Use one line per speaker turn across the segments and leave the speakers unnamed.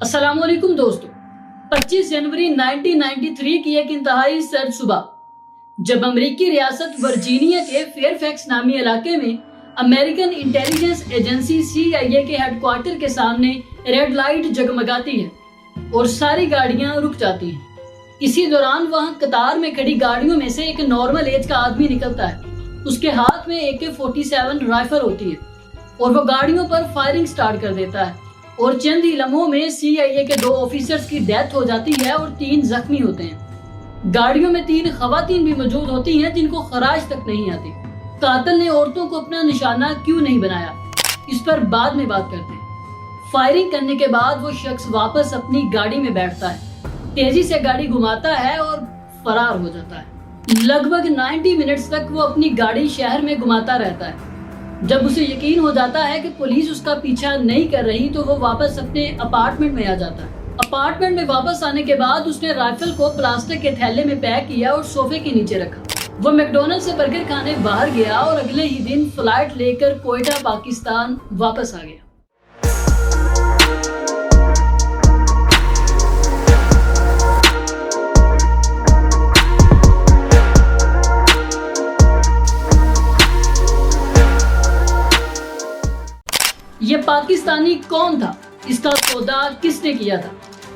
अस्सलाम वालेकुम दोस्तों। 25 जनवरी 1993 की एक इंतहाई सर्द सुबह जब अमेरिकी रियासत वर्जीनिया के फेयरफैक्स नामी इलाके में अमेरिकन इंटेलिजेंस एजेंसी CIA के हेडक्वार्टर के सामने रेड लाइट जगमगाती है और सारी गाड़ियां रुक जाती हैं। इसी दौरान वहां कतार में खड़ी गाड़ियों में से एक नॉर्मल एज का आदमी निकलता है। उसके हाथ में AK-47 राइफल होती है और वो गाड़ियों पर फायरिंग स्टार्ट कर देता है और चंद ही लम्हों में CIA के 2 ऑफिसर्स की डेथ हो जाती है और 3 जख्मी होते हैं। गाड़ियों में 3 खवातीन भी मौजूद होती हैं जिनको खराज तक नहीं आती। कातिल ने औरतों को अपना निशाना क्यों नहीं बनाया, इस पर बाद में बात करते हैं। फायरिंग करने के बाद वो शख्स वापस अपनी गाड़ी में बैठता है, तेजी से गाड़ी घुमाता है और फरार हो जाता है। लगभग 90 मिनट्स तक वो अपनी गाड़ी शहर में घुमाता रहता है। जब उसे यकीन हो जाता है कि पुलिस उसका पीछा नहीं कर रही तो वो वापस अपने अपार्टमेंट में आ जाता है। अपार्टमेंट में वापस आने के बाद उसने राइफल को प्लास्टिक के थैले में पैक किया और सोफे के नीचे रखा। वो मैकडॉनल्ड से बर्गर खाने बाहर गया और अगले ही दिन फ्लाइट लेकर कोयटा पाकिस्तान वापस आ गया। ये पाकिस्तानी कौन था, इसका सौदा किसने किया था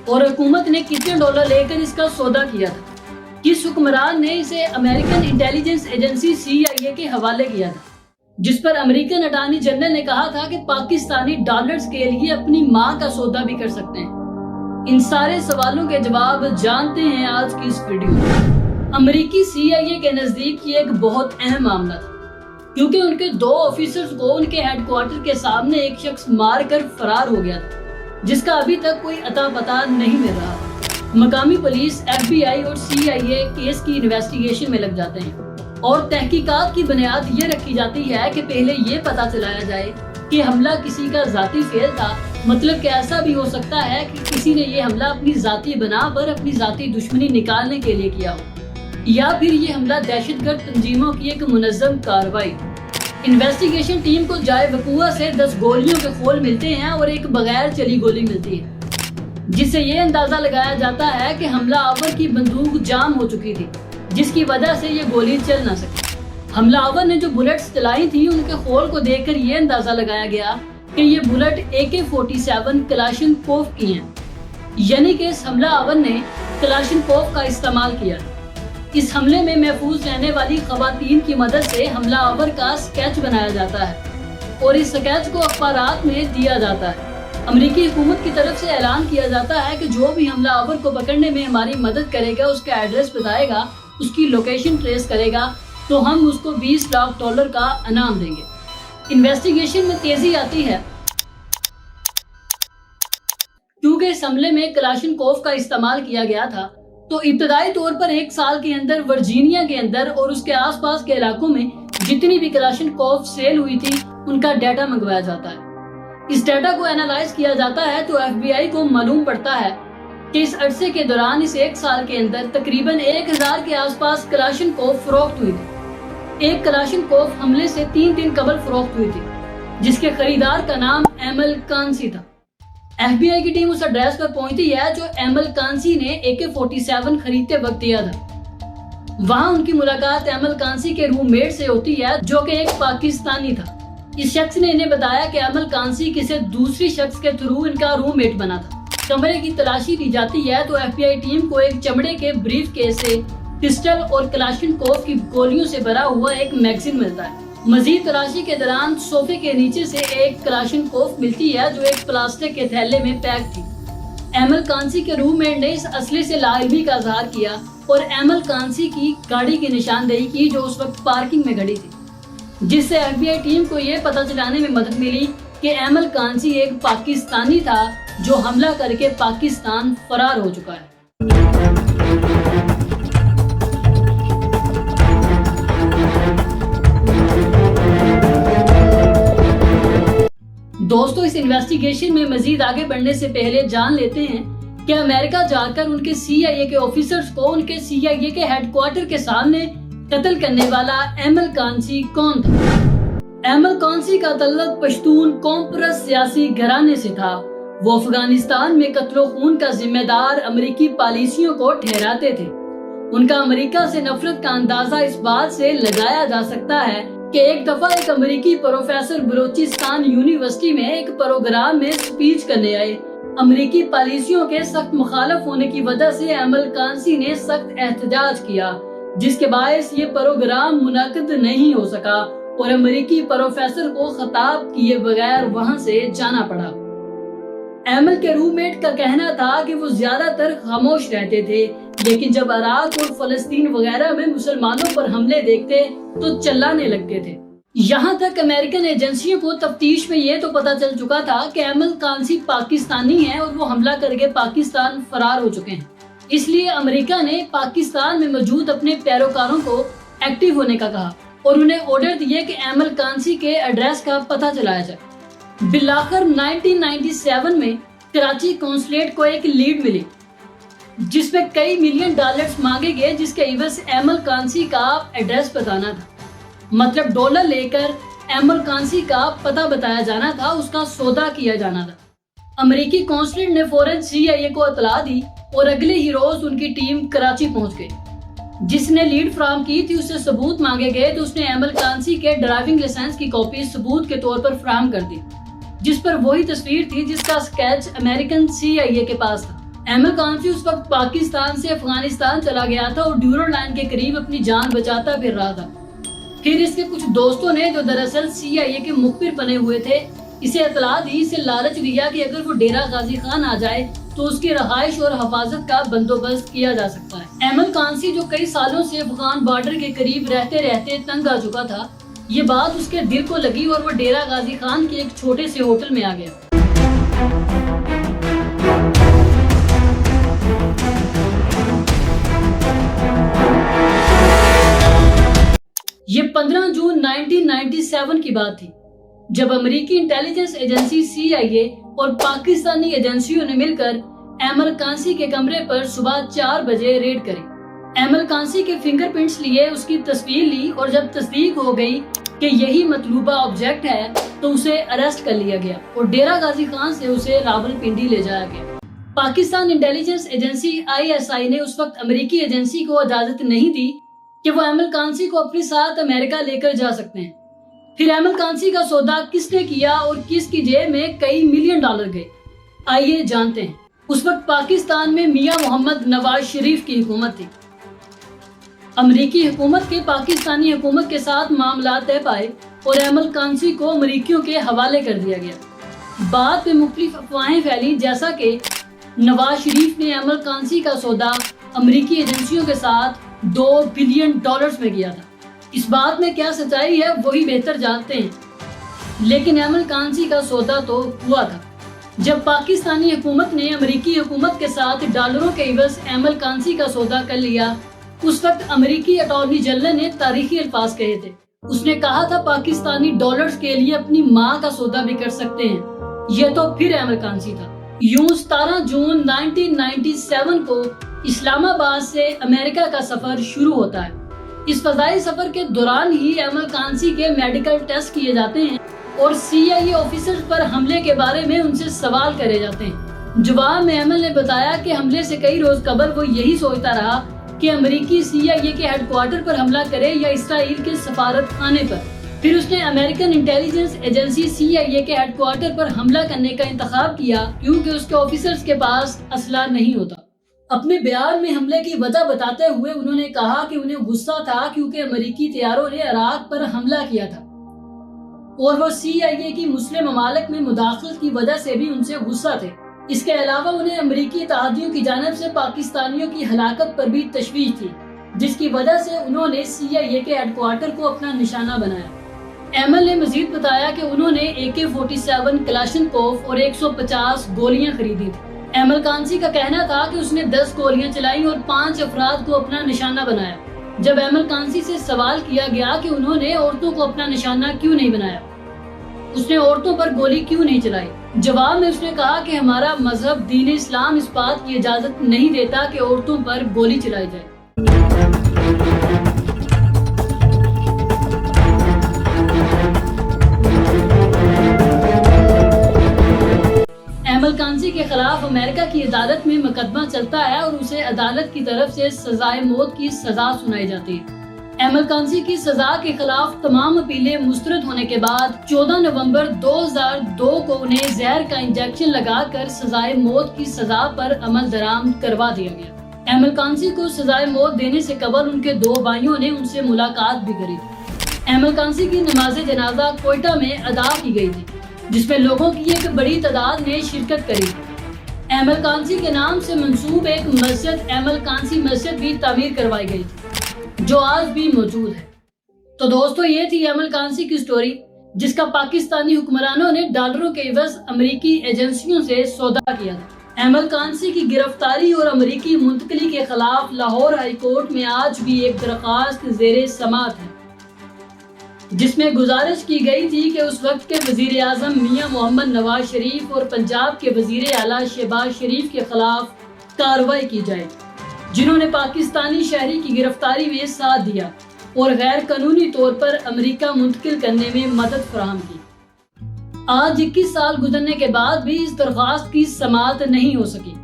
और हुकूमत ने कितने डॉलर लेकर इसका सौदा किया था? किस हुक्मरान ने इसे अमेरिकन इंटेलिजेंस एजेंसी CIA के हवाले किया था, जिस पर अमेरिकन अटॉर्नी जनरल ने कहा था कि पाकिस्तानी डॉलर्स के लिए अपनी मां का सौदा भी कर सकते हैं? इन सारे सवालों के जवाब जानते हैं आज की इस वीडियो में। अमेरिकी CIA के नजदीक ये एक बहुत अहम मामला था क्योंकि उनके 2 ऑफिसर्स को उनके हेडक्वार्टर के सामने एक शख्स मारकर फरार हो गया था, जिसका अभी तक कोई अता पता नहीं मिल रहा था। मकामी पुलिस, FBI और CIA केस की इन्वेस्टिगेशन में लग जाते हैं और तहकीकात की बुनियाद ये रखी जाती है कि पहले ये पता चलाया जाए कि हमला किसी का जाती फेल था। मतलब कि ऐसा भी हो सकता है कि किसी ने ये हमला अपनी जाती बना पर अपनी जाती दुश्मनी निकालने के लिए किया हो, या फिर ये हमला दहशतगर्द तंजीमों की एक मुनज़्ज़म कार्रवाई। इन्वेस्टिगेशन टीम को जाए वकूआ से 10 गोलियों के खोल मिलते हैं और एक बगैर चली गोली मिलती है, जिससे ये अंदाजा लगाया जाता है कि हमलावर की बंदूक जाम हो चुकी थी, जिसकी वजह से ये गोली चल ना सकी। हमलावर ने जो बुलेट्स चलाई थी उनके खोल को देखकर ये अंदाजा लगाया गया कि ये बुलेट AK-47 कलाशनकोव की हैं, यानी कि इस हमलावर ने कलाशनकोव का इस्तेमाल किया। इस हमले में महफूज रहने वाली खवातीन की मदद से हमलावर का स्केच बनाया जाता है और इस स्केच को अखबारात में दिया जाता है। अमेरिकी हुकूमत की तरफ से ऐलान किया जाता है कि जो भी हमलावर को पकड़ने में हमारी मदद करेगा, उसका एड्रेस बताएगा, उसकी लोकेशन ट्रेस करेगा, तो हम उसको $20 लाख का इनाम देंगे। इन्वेस्टिगेशन में तेजी आती है क्योंकि इस हमले में कलाशनकोव का इस्तेमाल किया गया था। तो इब्तदाई तौर पर 1 साल के अंदर वर्जीनिया के अंदर और उसके आसपास के इलाकों में जितनी भी कलाशनकोव सेल हुई थी उनका डाटा मंगवाया जाता है। इस डाटा को एनालाइज किया जाता है तो FBI को मालूम पड़ता है कि इस अरसे के दौरान इस 1 साल के अंदर तकरीबन 1000 के आसपास कलाशनकोव फरोख्त हुई थी। एक कलाशनकोव हमले से 3 दिन कबल फरोख्त हुई थी, जिसके खरीदार का नाम एमल कांसी था। FBI की टीम उस एड्रेस पर पहुंचती है जो एमल कांसी ने AK-47 खरीदते वक्त दिया था। वहां उनकी मुलाकात एमल कांसी के रूममेट से होती है जो कि एक पाकिस्तानी था। इस शख्स ने इन्हें बताया कि एमल कांसी किसी दूसरी शख्स के थ्रू इनका रूममेट बना था। कमरे की तलाशी दी जाती है तो FBI टीम को एक चमड़े के ब्रीफ केस से पिस्टल और कलाशनकोव की गोलियों से भरा हुआ एक मैगजीन मिलता है। मजीद तलाशी के दौरान सोफे के नीचे से एक कलाशनकोव मिलती है जो एक प्लास्टिक के थैले में पैक थी। एमल कांसी के रूममेट ने इस असले से लाइल्मी का इजहार किया और एमल कांसी की गाड़ी की निशानदेही की जो उस वक्त पार्किंग में खड़ी थी, जिससे FBI टीम को यह पता चलाने में मदद मिली कि एमल कांसी एक पाकिस्तानी था जो हमला करके पाकिस्तान फरार हो चुका है। दोस्तों, इस इन्वेस्टिगेशन में मजीद आगे बढ़ने से पहले जान लेते हैं कि अमेरिका जाकर उनके CIA के ऑफिसर्स को उनके CIA के हेडक्वार्टर के सामने कत्ल करने वाला एमल कांसी कौन था। एमल कांसी का तल्लुक पश्तून कौम परस्त सियासी घराने से था वो अफगानिस्तान में कत्लो खून का जिम्मेदार अमेरिकी पॉलिसियों को ठहराते थे। उनका अमेरिका से नफरत का अंदाजा इस बात से लगाया जा सकता है कि एक दफा एक अमेरिकी प्रोफेसर बलूचिस्तान यूनिवर्सिटी में एक प्रोग्राम में स्पीच करने आए। अमेरिकी पॉलिसियों के सख्त मुखालफ होने की वजह से एमल कांसी ने सख्त एहतजाज किया, जिसके बायस ये प्रोग्राम मुनक्किद नहीं हो सका और अमेरिकी प्रोफेसर को खिताब किए बगैर वहां से जाना पड़ा। एमल के रूममेट का कहना था कि वो ज्यादातर खामोश रहते थे, लेकिन जब इराक और फलस्तीन वगैरह में मुसलमानों पर हमले देखते तो चिल्लाने लगते थे। यहाँ तक अमेरिकन एजेंसियों को तफ्तीश में ये तो पता चल चुका था कि एमल कांसी पाकिस्तानी है और वो हमला करके पाकिस्तान फरार हो चुके हैं। इसलिए अमेरिका ने पाकिस्तान में मौजूद अपने पैरोकारों को एक्टिव होने का कहा और उन्हें ऑर्डर दिए कि एमल कांसी के एड्रेस का पता चलाया जाए। बिलाखिर 1997 में कराची कौंसलेट को एक लीड मिली जिसमें कई मिलियन डॉलर्स मांगे गए, जिसके एवज एमल कांसी का एड्रेस बताना था। मतलब डॉलर लेकर एमल कांसी का पता बताया जाना था, उसका सौदा किया जाना था। अमेरिकी कौंसलेट ने फौरन CIA को इतला दी और अगले ही रोज उनकी टीम कराची पहुंच गई। जिसने लीड फ्राहम की थी उससे सबूत मांगे गए तो उसने एमल कांसी के ड्राइविंग लाइसेंस की कॉपी सबूत के तौर पर फ्राहम कर दी, जिस पर वही तस्वीर थी जिसका स्केच अमेरिकन CIA के पास था। एमल कांसी उस वक्त पाकिस्तान से अफगानिस्तान चला गया था और ड्यूरल लाइन के करीब अपनी जान बचाता फिर रहा था। फिर इसके कुछ दोस्तों ने, जो दरअसल CIA के मुखबिर बने हुए थे, इसे इतला दी, इसे लालच दिया कि अगर वो डेरा गाजी खान आ जाए तो उसकी रहाइश और हिफाजत का बंदोबस्त किया जा सकता है। एमल कांसी जो कई सालों से अफगान बॉर्डर के करीब रहते रहते तंग आ चुका था, ये बात उसके दिल को लगी और वो डेरा गाजी खान के एक छोटे से होटल में आ गया। ये 15 जून 1997 की बात थी, जब अमेरिकी इंटेलिजेंस एजेंसी CIA और पाकिस्तानी एजेंसियों ने मिलकर एमल कांसी के कमरे पर सुबह 4 बजे रेड करी। एमल कांसी के फिंगरप्रिंट्स लिए, उसकी तस्वीर ली और जब तस्दीक हो गई कि यही मतलूबा ऑब्जेक्ट है तो उसे अरेस्ट कर लिया गया और डेरा गाजी खान से उसे रावलपिंडी ले जाया गया। पाकिस्तान इंटेलिजेंस एजेंसी ISI ने उस वक्त अमेरिकी एजेंसी को इजाजत नहीं दी कि वो एमल कांसी को अपने साथ अमेरिका लेकर जा सकते हैं। फिर एमल कांसी का सौदा किसने किया और किसकी जेब में कई मिलियन डॉलर गए, आइए जानते हैं। उस वक्त पाकिस्तान में मियां मोहम्मद नवाज शरीफ की हुकूमत थी। अमेरिकी हुकूमत के पाकिस्तानी हुकूमत के साथ मामला तय पाए और एमल कांसी को अमेरिकियों के हवाले कर दिया गया। बाद में मुख्तलिफ अफवाहें फैली जैसा कि नवाज शरीफ ने एमल कांसी का सौदा अमेरिकी एजेंसियों के साथ $2 बिलियन में किया था। इस बात में क्या सच्चाई है वही बेहतर जानते हैं, लेकिन एमल कांसी का सौदा तो हुआ था। जब पाकिस्तानी हुकूमत ने अमेरिकी हुकूमत के साथ डॉलरों के एवज एमल कांसी का सौदा कर लिया, उस वक्त अमेरिकी अटॉर्नी जनरल ने तारीखी अल्फाज कहे थे। उसने कहा था पाकिस्तानी डॉलर्स के लिए अपनी माँ का सौदा भी कर सकते हैं। यह तो फिर एमल कांसी था। यूं 17 जून 1997 को इस्लामाबाद से अमेरिका का सफर शुरू होता है। इस फजाई सफर के दौरान ही एमल कांसी के मेडिकल टेस्ट किए जाते हैं और CIA ऑफिसर्स पर हमले के बारे में उनसे सवाल करे जाते हैं। जवाब में एमल ने बताया कि हमले से कई रोज कबल वो यही सोचता रहा कि अमेरिकी CIA के हेडक्वार्टर पर हमला करे या इसराइल के सफारत खाने पर। फिर उसने अमेरिकन इंटेलिजेंस एजेंसी CIA के हेडक्वार्टर पर हमला करने का इंतखाब किया क्योंकि उसके ऑफिसर्स के पास असला नहीं होता। अपने बयान में हमले की वजह बताते हुए उन्होंने कहा कि उन्हें गुस्सा था क्योंकि अमेरिकी तैयारों ने इराक पर हमला किया था और वो CIA की मुस्लिम ममालिक में मुदाखलत की वजह से भी उनसे गुस्सा थे। इसके अलावा उन्हें अमेरिकी इत्तेहादियों की जानिब से पाकिस्तानियों की हलाकत पर भी तशवीश थी, जिसकी वजह से उन्होंने CIA के हेडक्वार्टर को अपना निशाना बनाया। एमल ने मजीद बताया कि उन्होंने AK-47 कलाशनकोव और 150 गोलियां खरीदी थी। एमल कांसी का कहना था कि उसने 10 गोलियां चलाई और 5 अफराद को अपना निशाना बनाया। जब एमल कांसी से सवाल किया गया कि उन्होंने औरतों को अपना निशाना क्यों नहीं बनाया, उसने औरतों पर गोली क्यों नहीं चलाई, जवाब में उसने कहा कि हमारा मजहब दीन इस्लाम इस बात की इजाजत नहीं देता कि औरतों पर गोली चलाई जाए। ایمل کانزی کے خلاف امریکہ کی عدالت میں مقدمہ چلتا ہے اور اسے عدالت کی طرف سے سزائے موت کی سزا سنائی جاتی ہے۔ ایمل کانزی کی سزا کے خلاف تمام اپیلیں مسترد ہونے کے بعد 14 نومبر 2002 کو انہیں زہر کا انجیکشن لگا کر سزائے موت کی سزا پر عمل درآمد کروا دیا گیا۔ ایمل کانزی کو سزائے موت دینے سے قبل ان کے 2 بھائیوں نے ان سے ملاقات بھی کری تھی۔ ایمل کانزی کی نماز جنازہ کوئٹہ میں ادا کی گئی تھی، جس میں لوگوں کی ایک بڑی تعداد نے شرکت کری تھی۔ ایمل کانزی کے نام سے منسوب ایک مسجد ایمل کانزی مسجد بھی تعمیر کروائی گئی تھی، جو آج بھی موجود ہے۔ تو دوستو، یہ تھی ایمل کانزی کی سٹوری، جس کا پاکستانی حکمرانوں نے ڈالروں کے عوض امریکی ایجنسیوں سے سودا کیا تھا۔ ایمل کانزی کی گرفتاری اور امریکی منتقلی کے خلاف لاہور ہائی کورٹ میں آج بھی ایک درخواست زیر سماعت ہے، جس میں گزارش کی گئی تھی کہ اس وقت کے وزیر اعظم میاں محمد نواز شریف اور پنجاب کے وزیر اعلیٰ شہباز شریف کے خلاف کارروائی کی جائے، جنہوں نے پاکستانی شہری کی گرفتاری میں ساتھ دیا اور غیر قانونی طور پر امریکہ منتقل کرنے میں مدد فراہم کی۔ آج 21 سال گزرنے کے بعد بھی اس درخواست کی سماعت نہیں ہو سکی۔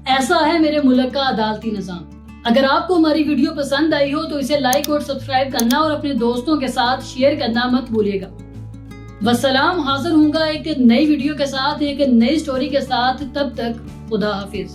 ایسا ہے میرے ملک کا عدالتی نظام۔ اگر آپ کو ہماری ویڈیو پسند آئی ہو تو اسے لائک اور سبسکرائب کرنا اور اپنے دوستوں کے ساتھ شیئر کرنا مت بھولیے گا۔ والسلام، حاضر ہوں گا ایک نئی ویڈیو کے ساتھ، ایک نئی سٹوری کے ساتھ۔ تب تک خدا حافظ۔